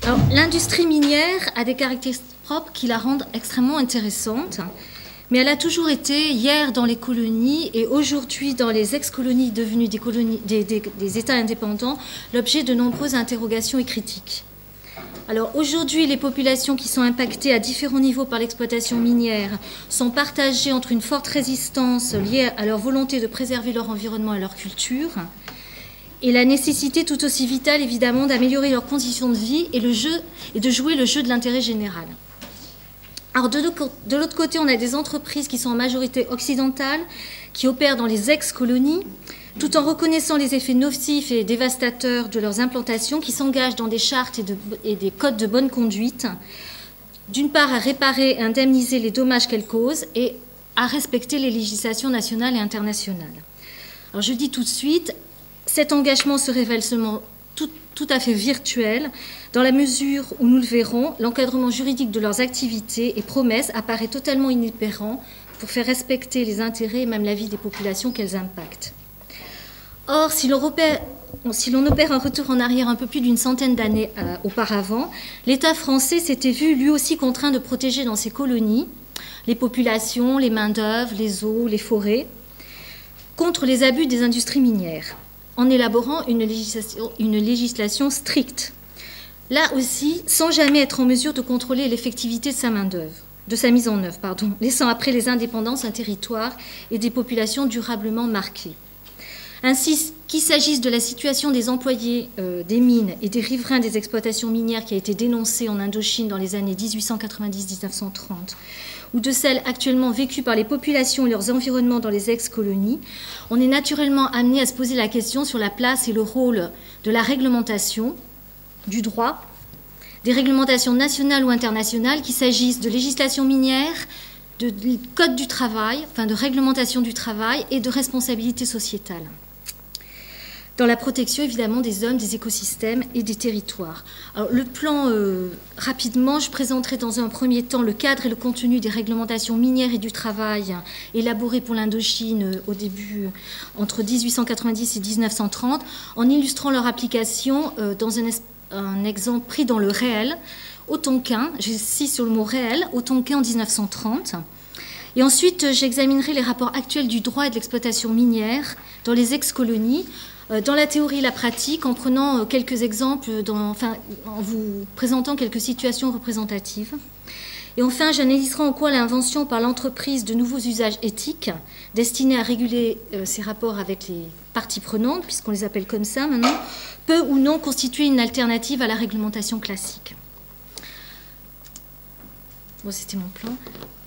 Alors, l'industrie minière a des caractéristiques propres qui la rendent extrêmement intéressante, mais elle a toujours été, hier dans les colonies et aujourd'hui dans les ex-colonies devenues des, des États indépendants, l'objet de nombreuses interrogations et critiques. Alors aujourd'hui, les populations qui sont impactées à différents niveaux par l'exploitation minière sont partagées entre une forte résistance liée à leur volonté de préserver leur environnement et leur culture, et la nécessité tout aussi vitale, évidemment, d'améliorer leurs conditions de vie et de jouer le jeu de l'intérêt général. Alors, de l'autre côté, on a des entreprises qui sont en majorité occidentales, qui opèrent dans les ex-colonies, tout en reconnaissant les effets nocifs et dévastateurs de leurs implantations, qui s'engagent dans des chartes et des codes de bonne conduite, d'une part à réparer et indemniser les dommages qu'elles causent, et à respecter les législations nationales et internationales. Alors, je dis tout de suite, cet engagement se révèle seulement tout à fait virtuel, dans la mesure où, nous le verrons, l'encadrement juridique de leurs activités et promesses apparaît totalement inopérant pour faire respecter les intérêts et même la vie des populations qu'elles impactent. Or, si l'on opère un retour en arrière un peu plus d'une centaine d'années auparavant, l'État français s'était vu lui aussi contraint de protéger dans ses colonies les populations, les main-d'œuvre, les eaux, les forêts, contre les abus des industries minières, en élaborant une législation stricte. Là aussi, sans jamais être en mesure de contrôler l'effectivité de sa main-d'œuvre, de sa mise en œuvre, laissant après les indépendances un territoire et des populations durablement marquées. Ainsi, qu'il s'agisse de la situation des employés des mines et des riverains des exploitations minières qui a été dénoncée en Indochine dans les années 1890-1930, ou de celles actuellement vécues par les populations et leurs environnements dans les ex-colonies, on est naturellement amené à se poser la question sur la place et le rôle de la réglementation, du droit, des réglementations nationales ou internationales, qu'il s'agisse de législation minière, de code du travail, enfin de réglementation du travail et de responsabilité sociétale, dans la protection évidemment des hommes, des écosystèmes et des territoires. Alors, le plan, rapidement, je présenterai dans un premier temps le cadre et le contenu des réglementations minières et du travail élaborées pour l'Indochine au début, entre 1890 et 1930, en illustrant leur application dans un exemple pris dans le réel, au Tonkin, j'insiste sur le mot réel, au Tonkin en 1930. Et ensuite, j'examinerai les rapports actuels du droit et de l'exploitation minière dans les ex-colonies, dans la théorie et la pratique, en prenant quelques exemples, en vous présentant quelques situations représentatives. Et enfin, j'analyserai en quoi l'invention par l'entreprise de nouveaux usages éthiques destinés à réguler ces rapports avec les parties prenantes, puisqu'on les appelle comme ça maintenant, peut ou non constituer une alternative à la réglementation classique. Bon, c'était mon plan.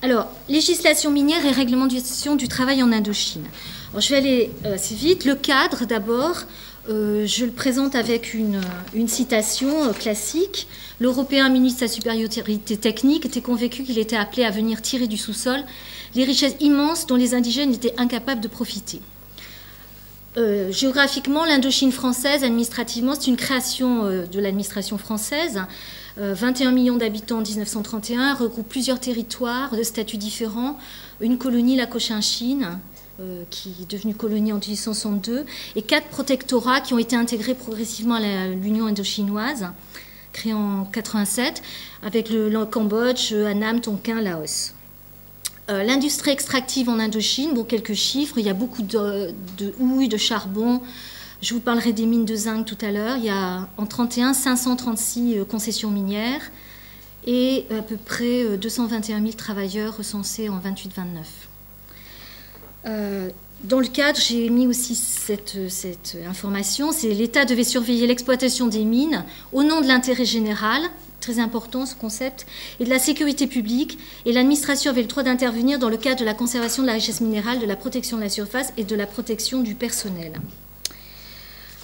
Alors, législation minière et réglementation du travail en Indochine. Alors, je vais aller assez vite. Le cadre, d'abord, je le présente avec une citation classique. L'Européen, muni de sa supériorité technique, était convaincu qu'il était appelé à venir tirer du sous-sol les richesses immenses dont les indigènes étaient incapables de profiter. Géographiquement, l'Indochine française, administrativement, c'est une création de l'administration française. 21 millions d'habitants en 1931, regroupe plusieurs territoires de statuts différents, une colonie, la Cochinchine, qui est devenue colonie en 1862, et 4 protectorats qui ont été intégrés progressivement à l'Union indochinoise, créée en 87, avec le Cambodge, Annam, Tonkin, Laos. L'industrie extractive en Indochine, bon, quelques chiffres, il y a beaucoup de houille, de charbon. Je vous parlerai des mines de zinc tout à l'heure. Il y a en 1931 536 concessions minières et à peu près 221 000 travailleurs recensés en 28-29. Dans le cadre, j'ai mis aussi cette information, c'est l'État devait surveiller l'exploitation des mines au nom de l'intérêt général, très important ce concept, et de la sécurité publique, et l'administration avait le droit d'intervenir dans le cadre de la conservation de la richesse minérale, de la protection de la surface et de la protection du personnel.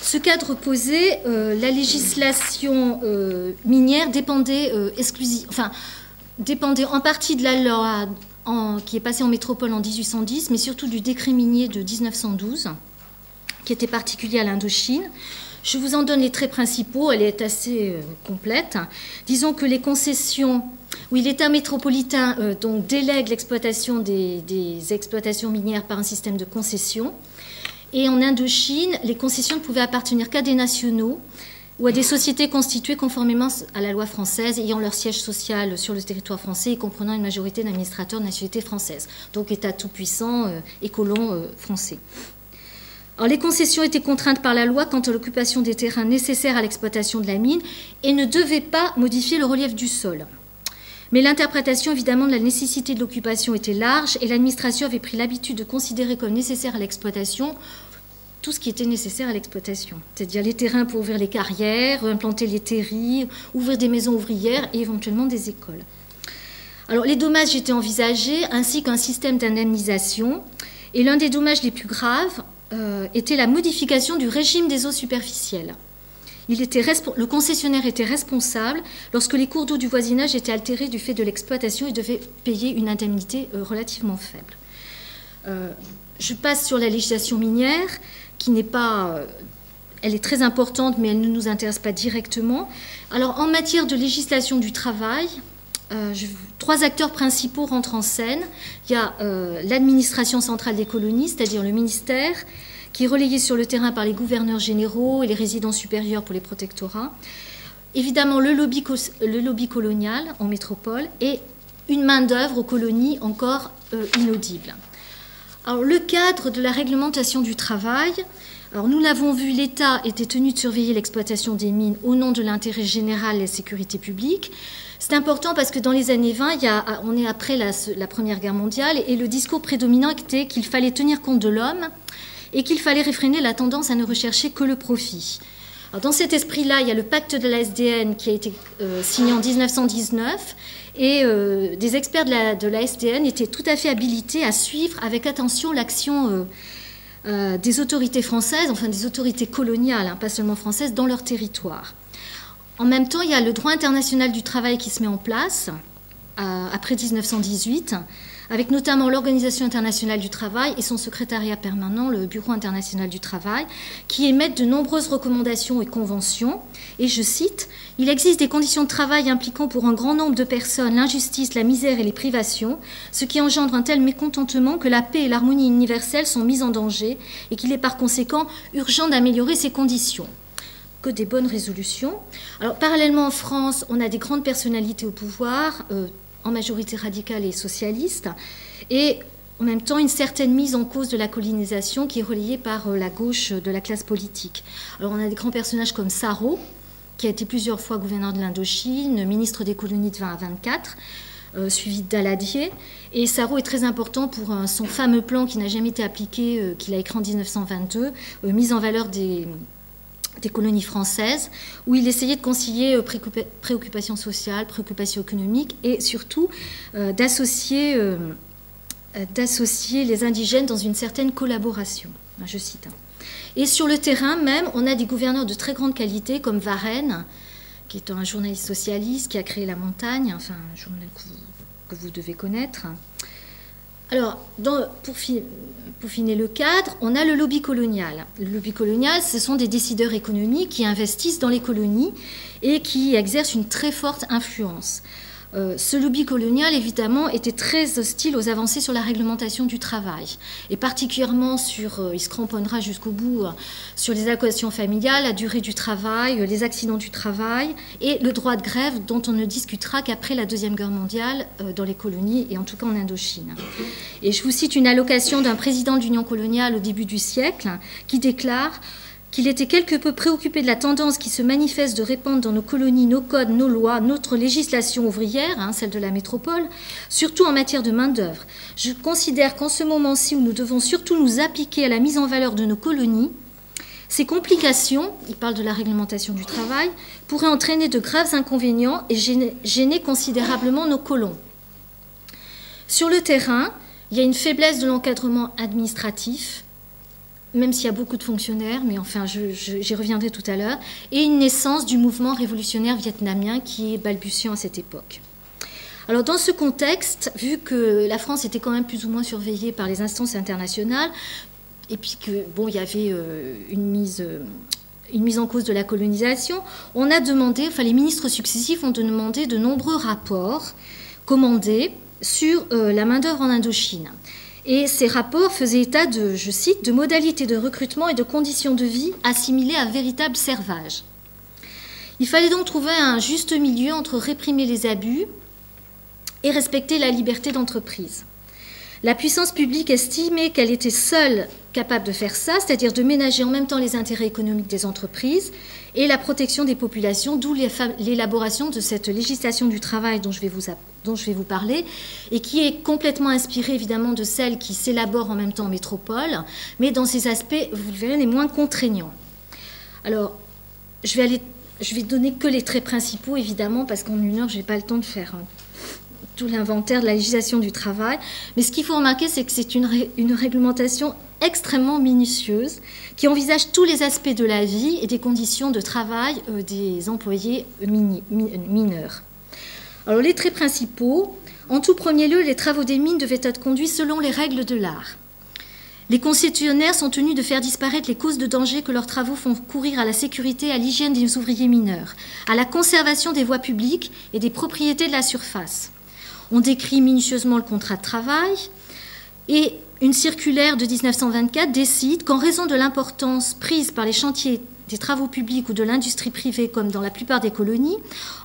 Ce cadre posé, la législation minière dépendait en partie de la loi qui est passée en métropole en 1810, mais surtout du décret minier de 1912, qui était particulier à l'Indochine. Je vous en donne les traits principaux, elle est assez complète. Disons que les concessions, oui, l'État métropolitain donc délègue l'exploitation des exploitations minières par un système de concessions. Et en Indochine, les concessions ne pouvaient appartenir qu'à des nationaux ou à des sociétés constituées conformément à la loi française ayant leur siège social sur le territoire français et comprenant une majorité d'administrateurs de nationalité française, donc État tout-puissant et colons français. Alors, les concessions étaient contraintes par la loi quant à l'occupation des terrains nécessaires à l'exploitation de la mine et ne devaient pas modifier le relief du sol. Mais l'interprétation, évidemment, de la nécessité de l'occupation était large et l'administration avait pris l'habitude de considérer comme nécessaire à l'exploitation tout ce qui était nécessaire à l'exploitation, c'est-à-dire les terrains pour ouvrir les carrières, implanter les terries, ouvrir des maisons ouvrières et éventuellement des écoles. Alors, les dommages étaient envisagés ainsi qu'un système d'indemnisation et l'un des dommages les plus graves était la modification du régime des eaux superficielles. Le concessionnaire était responsable lorsque les cours d'eau du voisinage étaient altérés du fait de l'exploitation et devait payer une indemnité relativement faible. Je passe sur la législation minière, qui n'est pas... elle est très importante, mais elle ne nous intéresse pas directement. Alors, en matière de législation du travail, 3 acteurs principaux rentrent en scène. Il y a l'administration centrale des colonies, c'est-à-dire le ministère, qui est relayé sur le terrain par les gouverneurs généraux et les résidents supérieurs pour les protectorats. Évidemment, le lobby colonial en métropole et une main-d'œuvre aux colonies encore inaudible. Alors, le cadre de la réglementation du travail, alors nous l'avons vu, l'État était tenu de surveiller l'exploitation des mines au nom de l'intérêt général et la sécurité publique. C'est important parce que dans les années 20, on est après la Première Guerre mondiale et le discours prédominant était qu'il fallait tenir compte de l'homme et qu'il fallait réfréner la tendance à ne rechercher que le profit. Alors, dans cet esprit-là, il y a le pacte de la SDN qui a été signé en 1919 et des experts de la SDN étaient tout à fait habilités à suivre avec attention l'action des autorités françaises, enfin des autorités coloniales, hein, pas seulement françaises, dans leur territoire. En même temps, il y a le droit international du travail qui se met en place après 1918, avec notamment l'Organisation internationale du travail et son secrétariat permanent, le Bureau international du travail, qui émettent de nombreuses recommandations et conventions. Et je cite, « Il existe des conditions de travail impliquant pour un grand nombre de personnes l'injustice, la misère et les privations, ce qui engendre un tel mécontentement que la paix et l'harmonie universelle sont mises en danger et qu'il est par conséquent urgent d'améliorer ces conditions. » Que des bonnes résolutions. Alors, parallèlement en France, on a des grandes personnalités au pouvoir, en majorité radicale et socialiste, et en même temps une certaine mise en cause de la colonisation qui est relayée par la gauche de la classe politique. Alors on a des grands personnages comme Sarraut, qui a été plusieurs fois gouverneur de l'Indochine, ministre des colonies de 20 à 24, suivi de Daladier. Et Sarraut est très important pour son fameux plan qui n'a jamais été appliqué, qu'il a écrit en 1922, mise en valeur des colonies françaises, où il essayait de concilier préoccupations sociales, préoccupations économiques et surtout d'associer les indigènes dans une certaine collaboration. Je cite. Et sur le terrain même, on a des gouverneurs de très grande qualité comme Varenne, qui est un journaliste socialiste qui a créé La Montagne, enfin un journal que vous devez connaître. Alors, pour finir le cadre, on a le lobby colonial. Le lobby colonial, ce sont des décideurs économiques qui investissent dans les colonies et qui exercent une très forte influence. Ce lobby colonial, évidemment, était très hostile aux avancées sur la réglementation du travail, et particulièrement il se cramponnera jusqu'au bout, sur les allocations familiales, la durée du travail, les accidents du travail, et le droit de grève dont on ne discutera qu'après la Deuxième Guerre mondiale dans les colonies, et en tout cas en Indochine. Et je vous cite une allocation d'un président de l'Union coloniale au début du siècle, qui déclare qu'il était quelque peu préoccupé de la tendance qui se manifeste de répandre dans nos colonies, nos codes, nos lois, notre législation ouvrière, celle de la métropole, surtout en matière de main-d'œuvre. Je considère qu'en ce moment-ci où nous devons surtout nous appliquer à la mise en valeur de nos colonies, ces complications, il parle de la réglementation du travail, pourraient entraîner de graves inconvénients et gêner considérablement nos colons. Sur le terrain, il y a une faiblesse de l'encadrement administratif, même s'il y a beaucoup de fonctionnaires, mais enfin, j'y reviendrai tout à l'heure, et une naissance du mouvement révolutionnaire vietnamien qui est balbutiant à cette époque. Alors, dans ce contexte, vu que la France était quand même plus ou moins surveillée par les instances internationales, et puis que, bon, il y avait une mise en cause de la colonisation, on a demandé, enfin, les ministres successifs ont demandé de nombreux rapports commandés sur la main-d'œuvre en Indochine. Et ces rapports faisaient état de, je cite, de modalités de recrutement et de conditions de vie assimilées à véritable servage. Il fallait donc trouver un juste milieu entre réprimer les abus et respecter la liberté d'entreprise. La puissance publique estimait qu'elle était seule capable de faire ça, c'est-à-dire de ménager en même temps les intérêts économiques des entreprises et la protection des populations, d'où l'élaboration de cette législation du travail dont je vais vous parler, et qui est complètement inspirée évidemment de celle qui s'élabore en même temps en métropole, mais dans ses aspects, vous le verrez, les moins contraignants. Alors, je vais donner que les traits principaux, évidemment, parce qu'en une heure, je n'ai pas le temps de faire tout l'inventaire de la législation du travail. Mais ce qu'il faut remarquer, c'est que c'est une réglementation extrêmement minutieuse qui envisage tous les aspects de la vie et des conditions de travail des employés mineurs. Alors, les traits principaux, en tout premier lieu, les travaux des mines devaient être conduits selon les règles de l'art. Les concessionnaires sont tenus de faire disparaître les causes de danger que leurs travaux font courir à la sécurité et à l'hygiène des ouvriers mineurs, à la conservation des voies publiques et des propriétés de la surface. On décrit minutieusement le contrat de travail et une circulaire de 1924 décide qu'en raison de l'importance prise par les chantiers des travaux publics ou de l'industrie privée comme dans la plupart des colonies,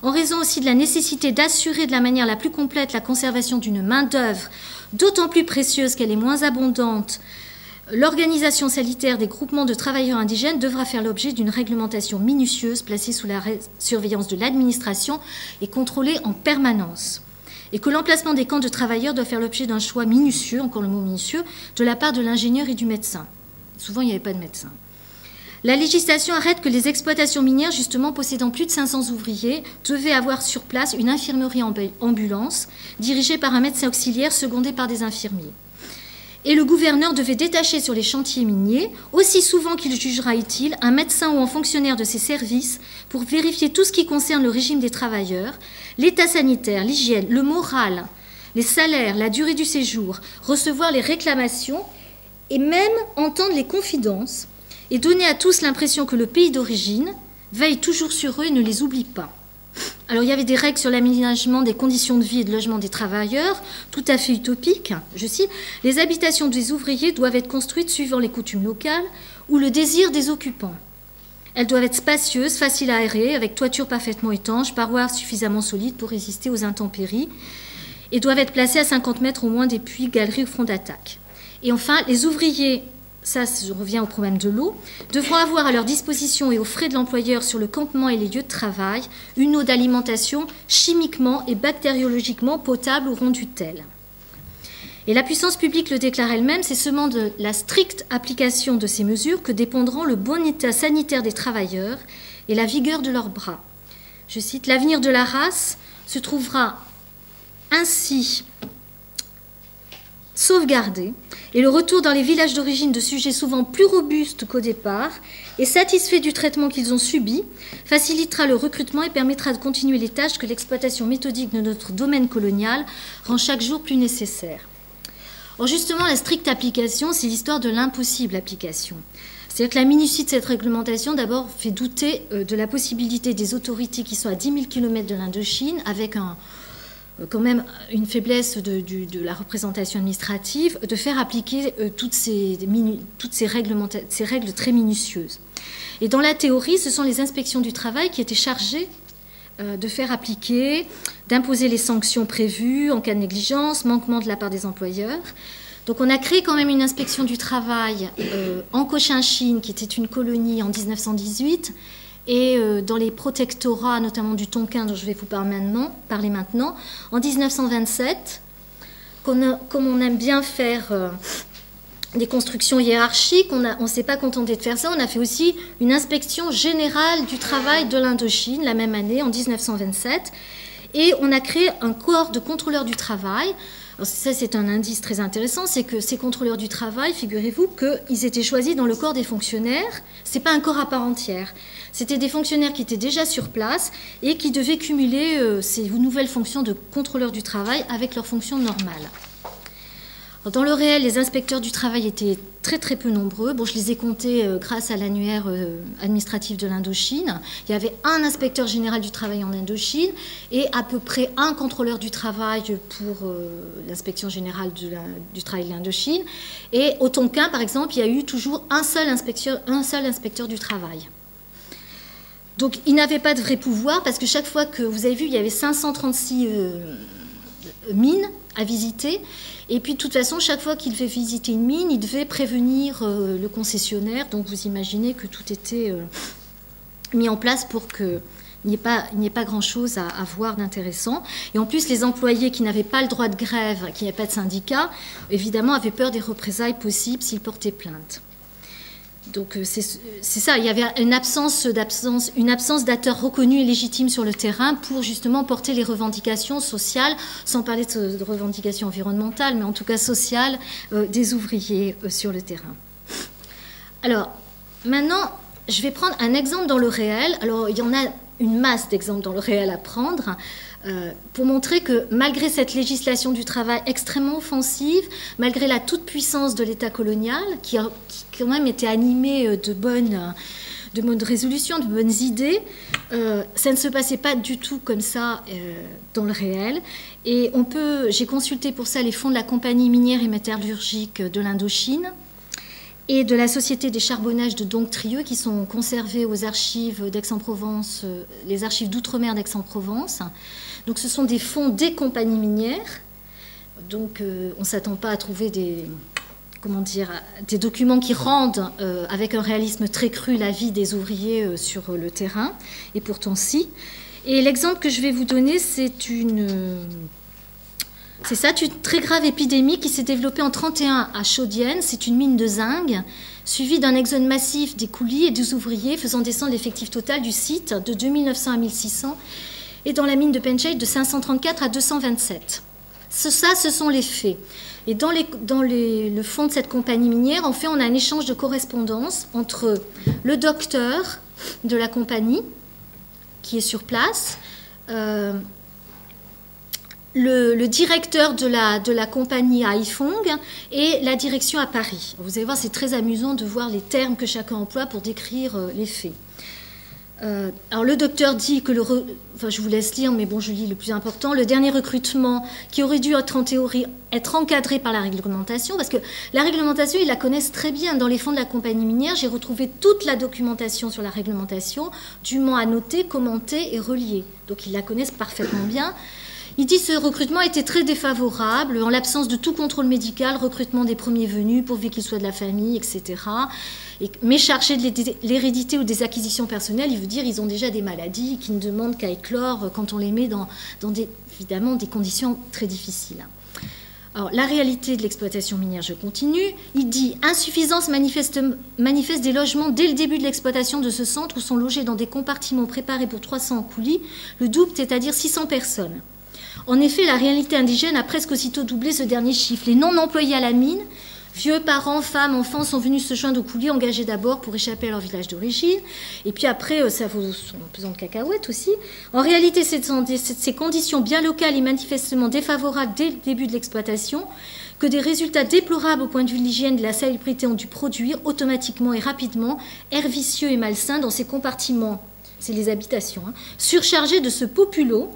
en raison aussi de la nécessité d'assurer de la manière la plus complète la conservation d'une main-d'œuvre d'autant plus précieuse qu'elle est moins abondante, l'organisation sanitaire des groupements de travailleurs indigènes devra faire l'objet d'une réglementation minutieuse placée sous la surveillance de l'administration et contrôlée en permanence. Et que l'emplacement des camps de travailleurs doit faire l'objet d'un choix minutieux, encore le mot minutieux, de la part de l'ingénieur et du médecin. Souvent, il n'y avait pas de médecin. La législation arrête que les exploitations minières, justement possédant plus de 500 ouvriers, devaient avoir sur place une infirmerie ambulance, dirigée par un médecin auxiliaire secondé par des infirmiers. Et le gouverneur devait détacher sur les chantiers miniers, aussi souvent qu'il jugera utile, un médecin ou un fonctionnaire de ses services pour vérifier tout ce qui concerne le régime des travailleurs, l'état sanitaire, l'hygiène, le moral, les salaires, la durée du séjour, recevoir les réclamations et même entendre les confidences et donner à tous l'impression que le pays d'origine veille toujours sur eux et ne les oublie pas. Alors il y avait des règles sur l'aménagement des conditions de vie et de logement des travailleurs, tout à fait utopiques. Je cite, « Les habitations des ouvriers doivent être construites suivant les coutumes locales ou le désir des occupants. Elles doivent être spacieuses, faciles à aérer, avec toiture parfaitement étanche, parois suffisamment solides pour résister aux intempéries et doivent être placées à 50 mètres au moins des puits, galeries ou fronts d'attaque. Et enfin, les ouvriers... ça je reviens au problème de l'eau, devront avoir à leur disposition et aux frais de l'employeur sur le campement et les lieux de travail une eau d'alimentation chimiquement et bactériologiquement potable ou rendue telle. Et la puissance publique le déclare elle-même, c'est seulement de la stricte application de ces mesures que dépendront le bon état sanitaire des travailleurs et la vigueur de leurs bras. Je cite, « L'avenir de la race se trouvera ainsi sauvegardé et le retour dans les villages d'origine de sujets souvent plus robustes qu'au départ et satisfaits du traitement qu'ils ont subi facilitera le recrutement et permettra de continuer les tâches que l'exploitation méthodique de notre domaine colonial rend chaque jour plus nécessaire. » Or justement, la stricte application, c'est l'histoire de l'impossible application. C'est-à-dire que la minutie de cette réglementation, d'abord, fait douter de la possibilité des autorités qui sont à 10 000 km de l'Indochine, avec quand même une faiblesse de la représentation administrative, de faire appliquer toutes ces règles très minutieuses. Et dans la théorie, ce sont les inspections du travail qui étaient chargées de faire appliquer, d'imposer les sanctions prévues en cas de négligence, manquement de la part des employeurs. Donc on a créé quand même une inspection du travail en Cochinchine, qui était une colonie en 1918, et dans les protectorats, notamment du Tonkin, dont je vais vous parler maintenant, en 1927, comme on aime bien faire des constructions hiérarchiques, on ne s'est pas contenté de faire ça, on a fait aussi une inspection générale du travail de l'Indochine, la même année, en 1927, et on a créé un corps de contrôleurs du travail. Alors ça, c'est un indice très intéressant, c'est que ces contrôleurs du travail, figurez-vous qu'ils étaient choisis dans le corps des fonctionnaires, ce n'est pas un corps à part entière. C'était des fonctionnaires qui étaient déjà sur place et qui devaient cumuler ces nouvelles fonctions de contrôleurs du travail avec leurs fonctions normales. Dans le réel, les inspecteurs du travail étaient très très peu nombreux. Bon, je les ai comptés grâce à l'annuaire administratif de l'Indochine. Il y avait un inspecteur général du travail en Indochine et à peu près un contrôleur du travail pour l'inspection générale du travail de l'Indochine. Et au Tonkin, par exemple, il y a eu toujours un seul inspecteur du travail. Donc il n'avait pas de vrai pouvoir parce que chaque fois que, vous avez vu, il y avait 536 mines à visiter. Et puis de toute façon, chaque fois qu'il devait visiter une mine, il devait prévenir le concessionnaire. Donc vous imaginez que tout était mis en place pour qu'il n'y ait pas grand-chose à voir d'intéressant. Et en plus, les employés qui n'avaient pas le droit de grève, qui n'avaient pas de syndicat, évidemment, avaient peur des représailles possibles s'ils portaient plainte. Donc c'est ça, il y avait une absence d'acteurs reconnus et légitimes sur le terrain pour justement porter les revendications sociales, sans parler de revendications environnementales, mais en tout cas sociales, des ouvriers sur le terrain. Alors, maintenant, je vais prendre un exemple dans le réel. Alors, il y en a une masse d'exemples dans le réel à prendre, pour montrer que malgré cette législation du travail extrêmement offensive, malgré la toute-puissance de l'État colonial, qui quand même était animé de bonnes résolutions, de bonnes idées, ça ne se passait pas du tout comme ça dans le réel. Et j'ai consulté pour ça les fonds de la Compagnie minière et métallurgique de l'Indochine et de la Société des charbonnages de Donctrieux, qui sont conservés aux archives d'Aix-en-Provence, les archives d'outre-mer d'Aix-en-Provence. Donc ce sont des fonds des compagnies minières. Donc on ne s'attend pas à trouver des documents qui rendent avec un réalisme très cru la vie des ouvriers sur le terrain. Et pourtant si. Et l'exemple que je vais vous donner, c'est une très grave épidémie qui s'est développée en 1931 à Chaudienne. C'est une mine de zinc, suivie d'un exode massif des coulis et des ouvriers, faisant descendre l'effectif total du site de 2900 à 1600, et dans la mine de Penchey de 534 à 227. Ce sont les faits. Et dans le fond de cette compagnie minière, en fait, on a un échange de correspondance entre le docteur de la compagnie, qui est sur place, le directeur de la compagnie à Haiphong et la direction à Paris. Vous allez voir, c'est très amusant de voir les termes que chacun emploie pour décrire les faits. Alors le docteur dit que je vous laisse lire, mais bon, je lis le plus important. Le dernier recrutement qui aurait dû être en théorie être encadré par la réglementation, parce que la réglementation, ils la connaissent très bien. Dans les fonds de la compagnie minière, j'ai retrouvé toute la documentation sur la réglementation, dûment annotée, commentée et reliée. Donc ils la connaissent parfaitement bien. Il dit que ce recrutement était très défavorable, en l'absence de tout contrôle médical, recrutement des premiers venus, pourvu qu'ils soient de la famille, etc. Mais chargés de l'hérédité ou des acquisitions personnelles, il veut dire qu'ils ont déjà des maladies qui ne demandent qu'à éclore quand on les met dans évidemment des conditions très difficiles. Alors, la réalité de l'exploitation minière, je continue. Il dit « Insuffisance manifeste des logements dès le début de l'exploitation de ce centre où sont logés dans des compartiments préparés pour 300 coulis, le double, c'est-à-dire 600 personnes. » En effet, la réalité indigène a presque aussitôt doublé ce dernier chiffre. Les non-employés à la mine, vieux, parents, femmes, enfants, sont venus se joindre aux couliers engagés d'abord pour échapper à leur village d'origine. Et puis après, ça vaut son pesant de cacahuètes aussi. En réalité, ces conditions bien locales et manifestement défavorables dès le début de l'exploitation, que des résultats déplorables au point de vue de l'hygiène et de la salubrité ont dû produire automatiquement et rapidement air vicieux et malsain dans ces compartiments, c'est les habitations, surchargés de ce populo.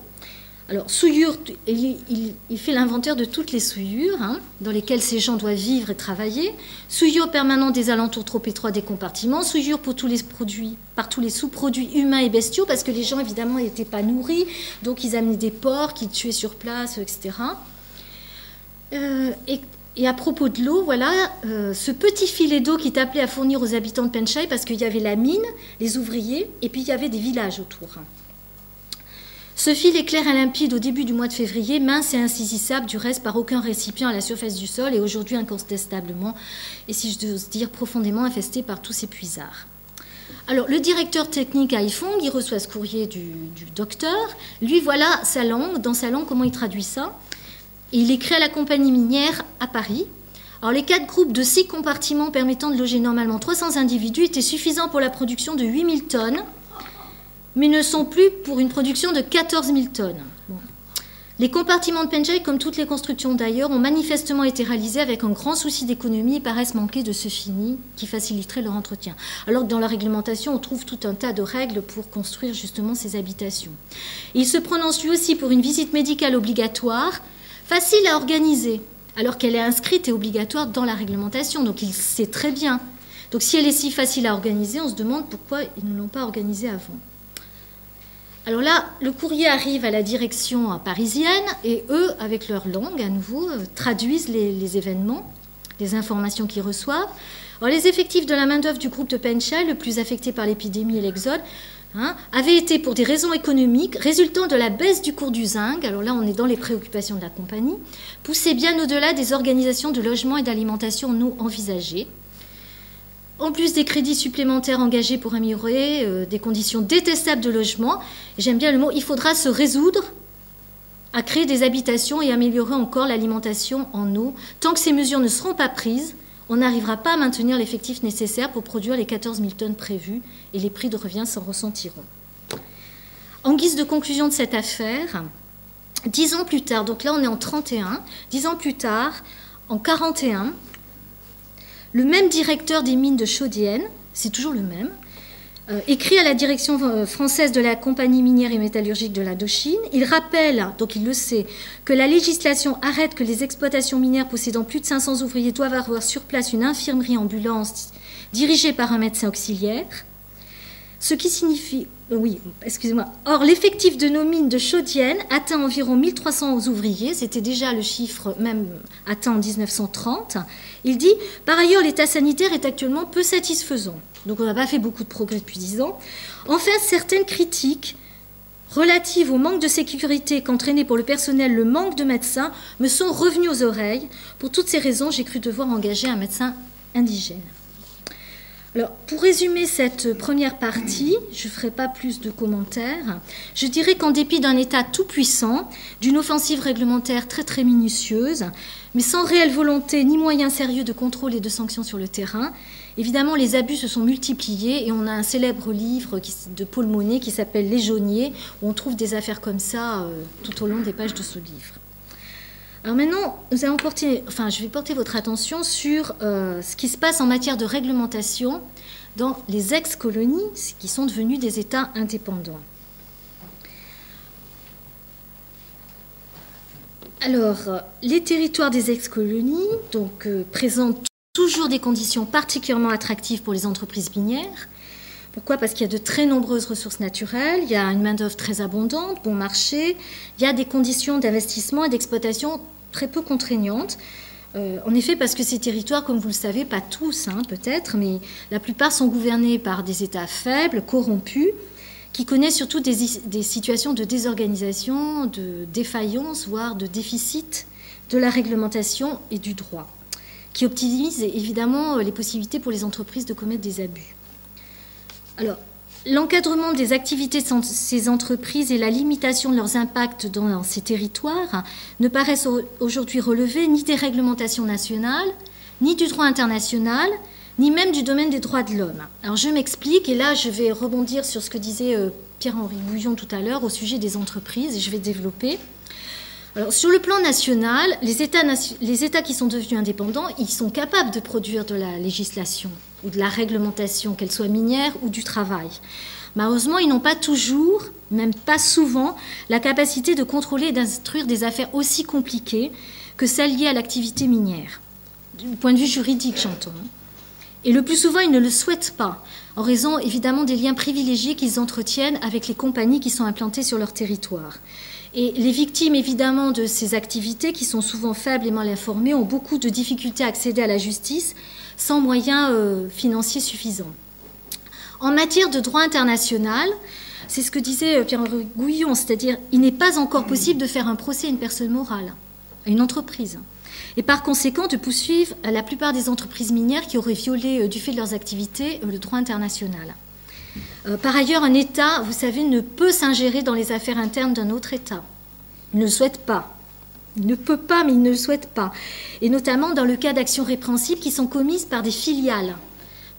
Alors, souillure, il fait l'inventaire de toutes les souillures dans lesquelles ces gens doivent vivre et travailler. Souillure permanente des alentours trop étroits des compartiments. Souillure pour tous les produits, par tous les sous-produits humains et bestiaux, parce que les gens, évidemment, n'étaient pas nourris. Donc, ils amenaient des porcs qu'ils tuaient sur place, etc. Et à propos de l'eau, voilà, ce petit filet d'eau qui est appelé à fournir aux habitants de Penchey, parce qu'il y avait la mine, les ouvriers, et puis il y avait des villages autour. Ce fil est clair et limpide au début du mois de février, mince et insaisissable du reste par aucun récipient à la surface du sol et aujourd'hui incontestablement, et si je dois dire profondément infesté par tous ces puisards. Alors le directeur technique à Haiphong, il reçoit ce courrier du docteur, lui voilà sa langue, dans sa langue comment il traduit ça, et il écrit à la compagnie minière à Paris. Alors les 4 groupes de 6 compartiments permettant de loger normalement 300 individus étaient suffisants pour la production de 8000 tonnes, mais ne sont plus pour une production de 14 000 tonnes. Bon. Les compartiments de Penchey, comme toutes les constructions d'ailleurs, ont manifestement été réalisés avec un grand souci d'économie et paraissent manquer de ce fini qui faciliterait leur entretien. Alors que dans la réglementation, on trouve tout un tas de règles pour construire justement ces habitations. Et il se prononce lui aussi pour une visite médicale obligatoire, facile à organiser, alors qu'elle est inscrite et obligatoire dans la réglementation, donc il sait très bien. Donc si elle est si facile à organiser, on se demande pourquoi ils ne l'ont pas organisée avant. Alors là, le courrier arrive à la direction parisienne et eux, avec leur langue, à nouveau, traduisent les événements, les informations qu'ils reçoivent. Alors, les effectifs de la main-d'œuvre du groupe de Penchel, le plus affecté par l'épidémie et l'exode, avaient été, pour des raisons économiques, résultant de la baisse du cours du zinc, alors là on est dans les préoccupations de la compagnie, poussés bien au-delà des organisations de logement et d'alimentation non envisagées. En plus des crédits supplémentaires engagés pour améliorer des conditions détestables de logement, et j'aime bien le mot, il faudra se résoudre à créer des habitations et améliorer encore l'alimentation en eau. Tant que ces mesures ne seront pas prises, on n'arrivera pas à maintenir l'effectif nécessaire pour produire les 14 000 tonnes prévues et les prix de revient s'en ressentiront. En guise de conclusion de cette affaire, 10 ans plus tard, donc là on est en 31, 10 ans plus tard, en 41, le même directeur des mines de Chaudienne, c'est toujours le même, écrit à la direction française de la compagnie minière et métallurgique de l'Indochine. Il rappelle, donc il le sait, que la législation arrête que les exploitations minières possédant plus de 500 ouvriers doivent avoir sur place une infirmerie ambulance dirigée par un médecin auxiliaire. Ce qui signifie... oui, excusez-moi. Or, l'effectif de nos mines de Chaudienne atteint environ 1300 ouvriers. C'était déjà le chiffre même atteint en 1930. Il dit, par ailleurs, l'état sanitaire est actuellement peu satisfaisant. Donc, on n'a pas fait beaucoup de progrès depuis 10 ans. Enfin, certaines critiques relatives au manque de sécurité qu'entraînait pour le personnel le manque de médecins me sont revenues aux oreilles. Pour toutes ces raisons, j'ai cru devoir engager un médecin indigène. Alors, pour résumer cette première partie, je ne ferai pas plus de commentaires. Je dirais qu'en dépit d'un État tout-puissant, d'une offensive réglementaire très très minutieuse, mais sans réelle volonté ni moyens sérieux de contrôle et de sanctions sur le terrain, évidemment les abus se sont multipliés et on a un célèbre livre de Paul Monet qui s'appelle Les Jauniers, où on trouve des affaires comme ça tout au long des pages de ce livre. Alors maintenant, je vais porter votre attention sur ce qui se passe en matière de réglementation dans les ex-colonies qui sont devenues des États indépendants. Alors, les territoires des ex-colonies présentent toujours des conditions particulièrement attractives pour les entreprises minières. Pourquoi? Parce qu'il y a de très nombreuses ressources naturelles, il y a une main-d'œuvre très abondante, bon marché, il y a des conditions d'investissement et d'exploitation très peu contraignantes. En effet, parce que ces territoires, comme vous le savez, pas tous peut-être, mais la plupart sont gouvernés par des États faibles, corrompus, qui connaissent surtout des situations de désorganisation, de défaillance, voire de déficit de la réglementation et du droit, qui optimisent évidemment les possibilités pour les entreprises de commettre des abus. Alors, l'encadrement des activités de ces entreprises et la limitation de leurs impacts dans ces territoires ne paraissent aujourd'hui relever ni des réglementations nationales, ni du droit international, ni même du domaine des droits de l'homme. Alors je m'explique, et là je vais rebondir sur ce que disait Pierre-Henri Gouillon tout à l'heure au sujet des entreprises, et je vais développer. Alors, sur le plan national, les États qui sont devenus indépendants, ils sont capables de produire de la législation ou de la réglementation, qu'elle soit minière ou du travail. Malheureusement, ils n'ont pas toujours, même pas souvent, la capacité de contrôler et d'instruire des affaires aussi compliquées que celles liées à l'activité minière. Du point de vue juridique, j'entends. Et le plus souvent, ils ne le souhaitent pas, en raison évidemment des liens privilégiés qu'ils entretiennent avec les compagnies qui sont implantées sur leur territoire. Et les victimes, évidemment, de ces activités, qui sont souvent faibles et mal informées, ont beaucoup de difficultés à accéder à la justice sans moyens financiers suffisants. En matière de droit international, c'est ce que disait Pierre-Henri Gouillon, c'est-à-dire il n'est pas encore possible de faire un procès à une personne morale, à une entreprise, et par conséquent de poursuivre la plupart des entreprises minières qui auraient violé, du fait de leurs activités, le droit international. Par ailleurs, un État, vous savez, ne peut s'ingérer dans les affaires internes d'un autre État. Il ne le souhaite pas. Il ne peut pas, mais il ne le souhaite pas. Et notamment dans le cas d'actions répréhensibles qui sont commises par des filiales.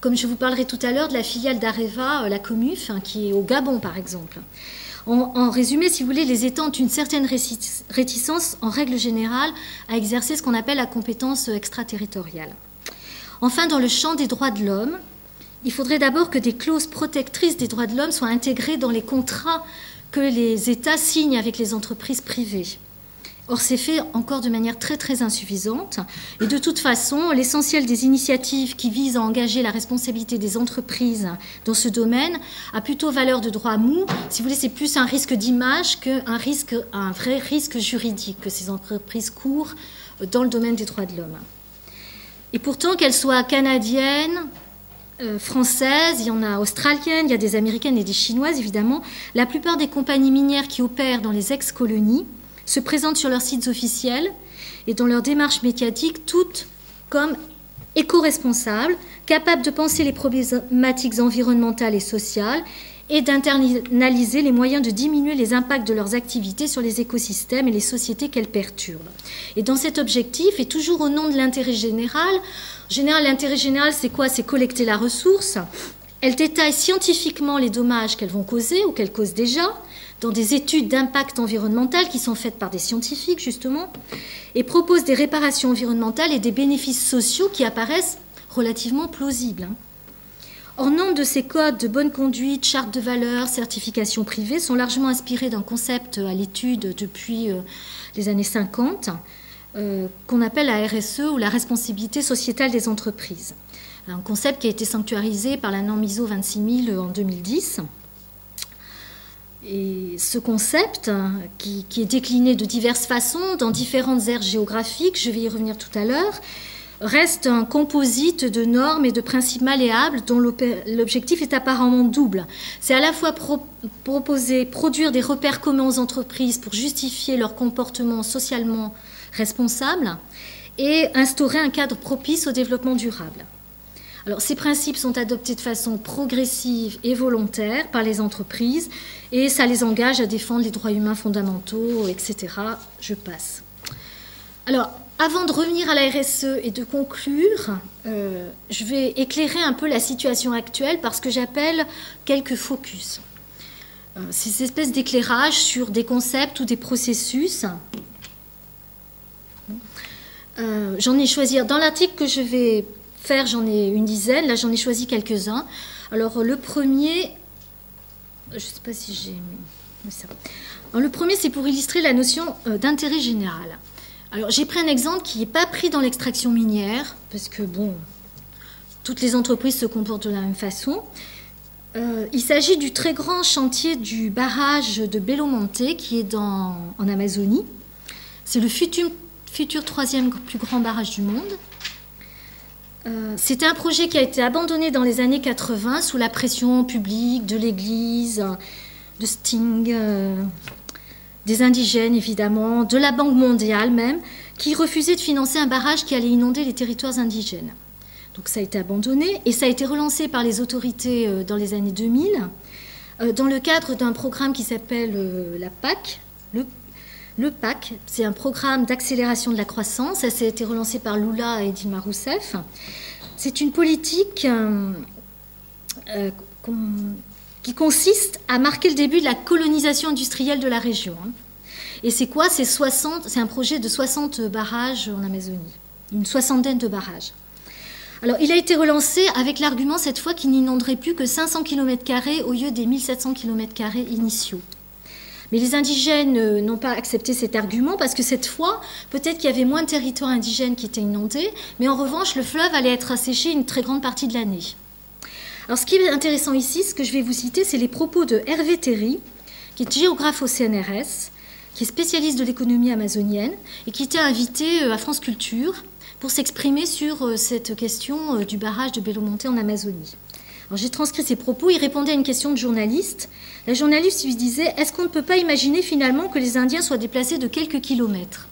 Comme je vous parlerai tout à l'heure de la filiale d'Areva, la Comuf, qui est au Gabon, par exemple. En résumé, si vous voulez, les États ont une certaine réticence, en règle générale, à exercer ce qu'on appelle la compétence extraterritoriale. Enfin, dans le champ des droits de l'homme, il faudrait d'abord que des clauses protectrices des droits de l'homme soient intégrées dans les contrats que les États signent avec les entreprises privées. Or, c'est fait encore de manière très très insuffisante. Et de toute façon, l'essentiel des initiatives qui visent à engager la responsabilité des entreprises dans ce domaine a plutôt valeur de droit mou. Si vous voulez, c'est plus un risque d'image un vrai risque juridique que ces entreprises courent dans le domaine des droits de l'homme. Et pourtant, qu'elles soient canadiennes, françaises, il y en a australiennes, il y a des américaines et des chinoises, évidemment, la plupart des compagnies minières qui opèrent dans les ex-colonies se présentent sur leurs sites officiels et dans leurs démarches médiatiques, toutes comme éco-responsables, capables de penser les problématiques environnementales et sociales et d'internaliser les moyens de diminuer les impacts de leurs activités sur les écosystèmes et les sociétés qu'elles perturbent. Et dans cet objectif, et toujours au nom de l'intérêt général, l'intérêt général, c'est quoi? C'est collecter la ressource. Elles détaillent scientifiquement les dommages qu'elles vont causer ou qu'elles causent déjà, dans des études d'impact environnemental qui sont faites par des scientifiques, justement, et proposent des réparations environnementales et des bénéfices sociaux qui apparaissent relativement plausibles. Or, nombre de ces codes de bonne conduite, chartes de valeurs, certifications privées sont largement inspirés d'un concept à l'étude depuis les années 50, qu'on appelle la RSE ou la responsabilité sociétale des entreprises. Un concept qui a été sanctuarisé par la norme ISO 26000 en 2010. Et ce concept, qui est décliné de diverses façons, dans différentes aires géographiques, je vais y revenir tout à l'heure, reste un composite de normes et de principes malléables dont l'objectif est apparemment double. C'est à la fois produire des repères communs aux entreprises pour justifier leur comportement socialement responsable et instaurer un cadre propice au développement durable. Alors, ces principes sont adoptés de façon progressive et volontaire par les entreprises et ça les engage à défendre les droits humains fondamentaux, etc. Je passe. Alors, avant de revenir à la RSE et de conclure, je vais éclairer un peu la situation actuelle par ce que j'appelle quelques focus. Ces espèces d'éclairage sur des concepts ou des processus. J'en ai choisi, dans l'article que je vais faire, j'en ai une dizaine, là j'en ai choisi quelques-uns. Alors le premier, je ne sais pas si j'ai mis ça. Alors, le premier, c'est pour illustrer la notion d'intérêt général. Alors j'ai pris un exemple qui n'est pas pris dans l'extraction minière, parce que bon, toutes les entreprises se comportent de la même façon. Il s'agit du très grand chantier du barrage de Belo Monte qui est en Amazonie. C'est le futur troisième plus grand barrage du monde. C'était un projet qui a été abandonné dans les années 80 sous la pression publique de l'Église, de Sting, des indigènes évidemment, de la Banque mondiale même, qui refusait de financer un barrage qui allait inonder les territoires indigènes. Donc ça a été abandonné et ça a été relancé par les autorités dans les années 2000 dans le cadre d'un programme qui s'appelle la PAC. Le PAC, c'est un programme d'accélération de la croissance. Ça a été relancé par Lula et Dilma Rousseff. C'est une politique qui consiste à marquer le début de la colonisation industrielle de la région. Et c'est quoi? C'est un projet de 60 barrages en Amazonie, une soixantaine de barrages. Alors, il a été relancé avec l'argument cette fois qu'il n'inonderait plus que 500 km² au lieu des 1700 km² initiaux. Mais les indigènes n'ont pas accepté cet argument parce que cette fois, peut-être qu'il y avait moins de territoires indigènes qui étaient inondés, mais en revanche, le fleuve allait être asséché une très grande partie de l'année. Alors, ce qui est intéressant ici, ce que je vais vous citer, c'est les propos de Hervé Terry, qui est géographe au CNRS, qui est spécialiste de l'économie amazonienne et qui était invité à France Culture pour s'exprimer sur cette question du barrage de Belo Monte en Amazonie. Alors, j'ai transcrit ses propos, il répondait à une question de journaliste. La journaliste lui disait « Est-ce qu'on ne peut pas imaginer finalement que les Indiens soient déplacés de quelques kilomètres ?»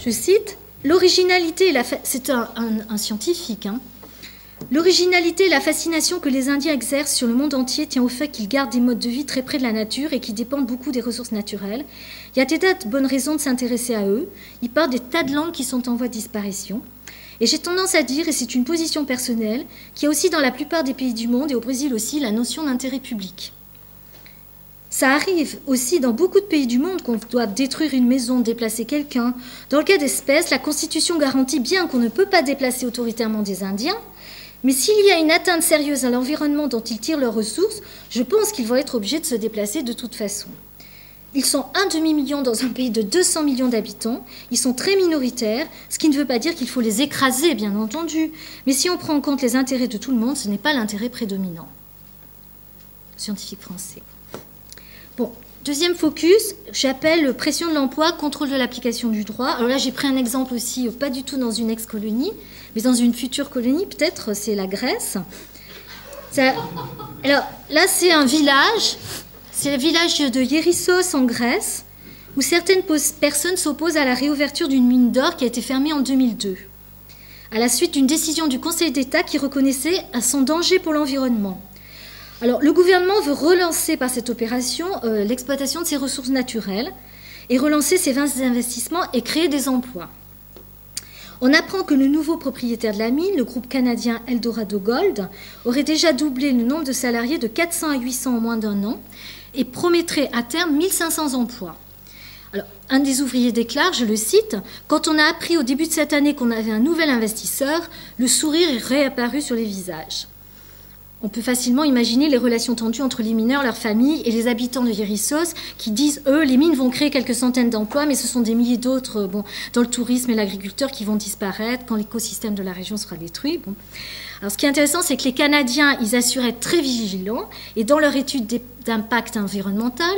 Je cite « L'originalité, c'est un scientifique, l'originalité et la fascination que les Indiens exercent sur le monde entier tient au fait qu'ils gardent des modes de vie très près de la nature et qui dépendent beaucoup des ressources naturelles. Il y a des tas de bonnes raisons de s'intéresser à eux. Ils parlent des tas de langues qui sont en voie de disparition. Et j'ai tendance à dire, et c'est une position personnelle, qu'il y a aussi dans la plupart des pays du monde, et au Brésil aussi, la notion d'intérêt public. Ça arrive aussi dans beaucoup de pays du monde qu'on doit détruire une maison, déplacer quelqu'un. Dans le cas d'espèces, la Constitution garantit bien qu'on ne peut pas déplacer autoritairement des Indiens, mais s'il y a une atteinte sérieuse à l'environnement dont ils tirent leurs ressources, je pense qu'ils vont être obligés de se déplacer de toute façon. Ils sont un demi-million dans un pays de 200 millions d'habitants. Ils sont très minoritaires, ce qui ne veut pas dire qu'il faut les écraser, bien entendu. Mais si on prend en compte les intérêts de tout le monde, ce n'est pas l'intérêt prédominant. Scientifique français. Bon, deuxième focus, j'appelle pression de l'emploi, contrôle de l'application du droit. Alors là, j'ai pris un exemple aussi, pas du tout dans une ex-colonie, mais dans une future colonie, peut-être, c'est la Grèce. Alors là, c'est un village. C'est le village de Hérissos en Grèce, où certaines personnes s'opposent à la réouverture d'une mine d'or qui a été fermée en 2002, à la suite d'une décision du Conseil d'État qui reconnaissait son danger pour l'environnement. Alors, le gouvernement veut relancer par cette opération l'exploitation de ses ressources naturelles et relancer ses investissements et créer des emplois. On apprend que le nouveau propriétaire de la mine, le groupe canadien Eldorado Gold, aurait déjà doublé le nombre de salariés de 400 à 800 en moins d'un an et promettrait à terme 1500 emplois. Alors, un des ouvriers déclare, je le cite, « Quand on a appris au début de cette année qu'on avait un nouvel investisseur, le sourire est réapparu sur les visages. » On peut facilement imaginer les relations tendues entre les mineurs, leurs familles et les habitants de Hérissos qui disent, eux, les mines vont créer quelques centaines d'emplois, mais ce sont des milliers d'autres dans le tourisme et l'agriculture qui vont disparaître quand l'écosystème de la région sera détruit. Bon. Alors, ce qui est intéressant, c'est que les Canadiens, ils assuraient être très vigilants et dans leur étude d'impact environnemental,